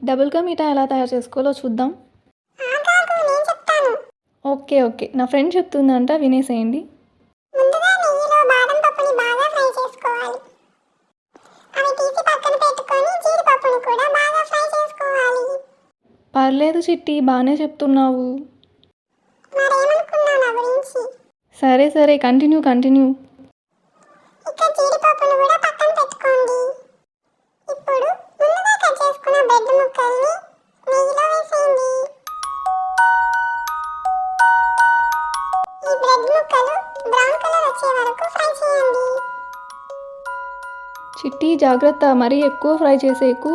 Double ka meetha ఎలా తయారు చేసుకోవాలో చూద్దాం. ఆగాగు నేను చెప్తాను. ఓకే ఓకే, నా ఫ్రెండ్ చెప్తుందంట, వినేసేయండి. ముందుగా నెయ్యిలో బాదం పప్పుని బాగా ఫ్రై చేసుకోవాలి. అవి తీసి పక్కన పెట్టుకొని జీడిపప్పుని కూడా బాగా ఫ్రై చేసుకోవాలి. పర్లేదు చిట్టి, బాగానే చెప్తున్నావు. మరేమనుకున్నావు నా గురించి? సరే సరే, కంటిన్యూ. ఇక జీడిపప్పును కూడా పక్కన పెట్టుకోండి. ఇప్పుడు ముందుగా కట్ చేసుకున్న బ్రెడ్ ముక్కల్ని నెయ్యిలో వేసేయండి. ఈ బ్రెడ్ ముక్కలు బ్రౌన్ కలర్ వచ్చే వరకు ఫ్రై చేయండి. చిట్టి జాగ్రత్త, మరీ ఎక్కువ ఫ్రై చేసేకు.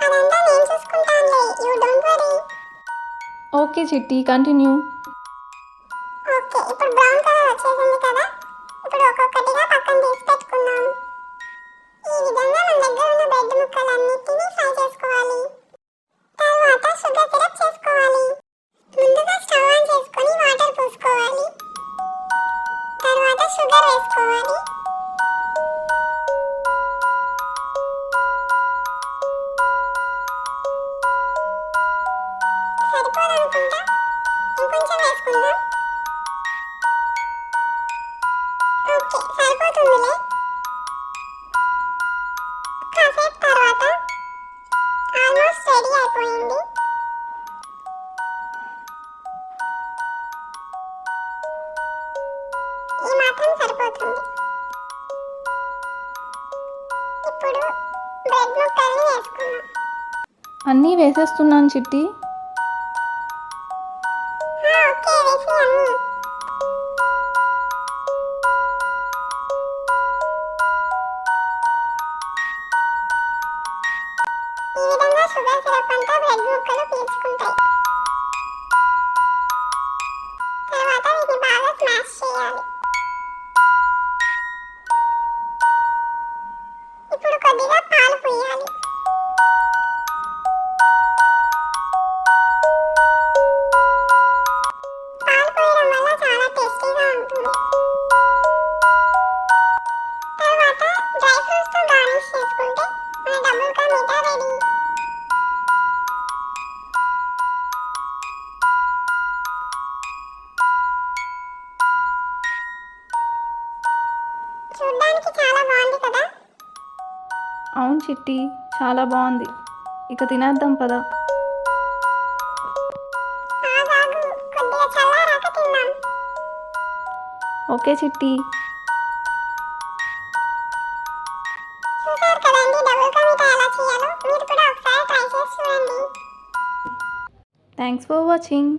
అదంతా నేను చూసుకుంటానులే, యూ డోంట్ వరీ. ఓకే చిట్టి, కంటిన్యూ. ఓకే, ఇప్పుడు బ్రౌన్ కలర్ వచ్చేసింది కదా. ఇప్పుడు ఒక్కొక్కటిగా పక్కన తీసి పెట్టుకుందాం. ఈ విధంగా మన దగ్గర ఉన్న బ్రెడ్ ముక్కలన్నిటినీ ఫ్రై చేసుకోవాలి. తర్వాత షుగర్ సిరప్ చేసుకోవాలి. ముందుగా స్టవ్ ఆన్ చేసుకొని వాటర్ పోసుకోవాలి. తర్వాత షుగర్ వేసుకోవాలి. సరిపోదనుకుంటా, ఇంకొంచెం వేసుకుందాం. ఓకే, సరిపోతుందిలే. కాసేపు తర్వాత ఆల్మోస్ట్ రెడీ అయిపోయింది. ఈ మాత్రం సరిపోతుంది. ఇప్పుడు బ్రెడ్ ముక్కల్ని వేసుకుందాం. అన్నీ వేసేస్తున్నాను చిట్టి. ఓకే, వేసి అన్నీ. ఈ విధంగా షుగర్ సిరప్ అంతా బ్రెడ్ ముక్కలు పీల్చుకుంటాయి. తర్వాత వీటిని బాగా స్మాష్ చేయాలి. ఇప్పుడు కొద్దిగా పాలు పోయాలి. పాలు పోయడం వల్ల చాలా టేస్టీగా ఉంటుంది. తర్వాత డ్రై ఫ్రూట్స్తో గార్నిష్ చేసుకుంటే మన డబుల్ కా మీఠా రెడీ. చూడ్డానికి చాలా బాగుంది కదా. అవును చిట్టి, చాలా బాగుంది. ఇక తినేద్దాం పద. ఆగాగు, కొద్దిగా చల్లారాక తిందాం. ఓకే చిట్టి. చూసారు కదండి డబుల్ కా మీఠా ఎలా చేయాలో. మీరు కూడా ఒకసారి ట్రై చేసి చూడండి. Thanks for watching.